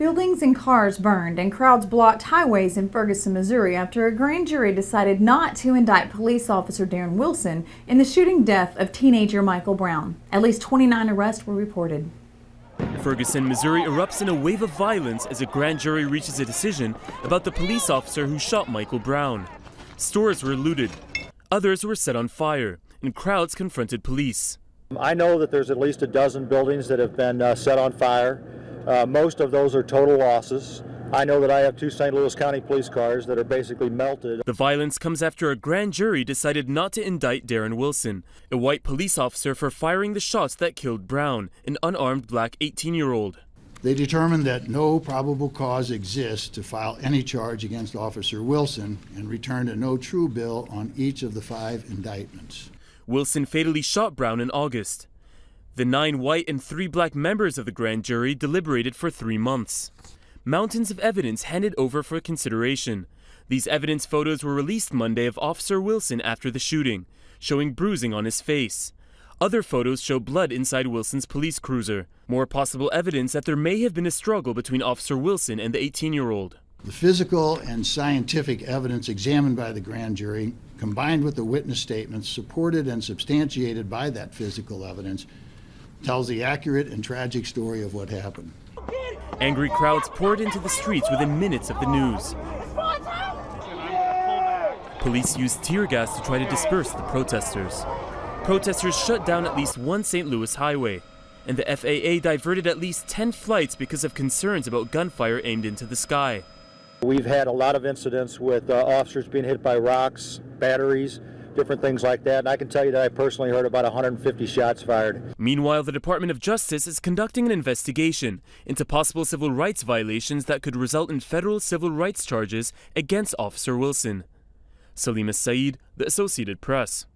Buildings and cars burned and crowds blocked highways in Ferguson, Missouri after a grand jury decided not to indict police officer Darren Wilson in the shooting death of teenager Michael Brown. At least 29 arrests were reported. Ferguson, Missouri erupts in a wave of violence as a grand jury reaches a decision about the police officer who shot Michael Brown. Stores were looted, others were set on fire, and crowds confronted police. I know that there's at least a dozen buildings that have been set on fire. Most of those are total losses. I know that I have 2 St. Louis County police cars that are basically melted. The violence comes after a grand jury decided not to indict Darren Wilson, a white police officer, for firing the shots that killed Brown, an unarmed black 18-year-old. They determined that no probable cause exists to file any charge against Officer Wilson and returned a no true bill on each of the 5 indictments. Wilson fatally shot Brown in August. The 9 white and 3 black members of the grand jury deliberated for 3 months. Mountains of evidence handed over for consideration. These evidence photos were released Monday of Officer Wilson after the shooting, showing bruising on his face. Other photos show blood inside Wilson's police cruiser. More possible evidence that there may have been a struggle between Officer Wilson and the 18-year-old. The physical and scientific evidence examined by the grand jury, combined with the witness statements supported and substantiated by that physical evidence, tells the accurate and tragic story of what happened. Angry crowds poured into the streets within minutes of the news. Police used tear gas to try to disperse the protesters. Protesters shut down at least 1 St. Louis highway, and the FAA diverted at least 10 flights because of concerns about gunfire aimed into the sky. We've had a lot of incidents with officers being hit by rocks, batteries, different things like that. And I can tell you that I personally heard about 150 shots fired. Meanwhile, the Department of Justice is conducting an investigation into possible civil rights violations that could result in federal civil rights charges against Officer Wilson. Salima Saeed, The Associated Press.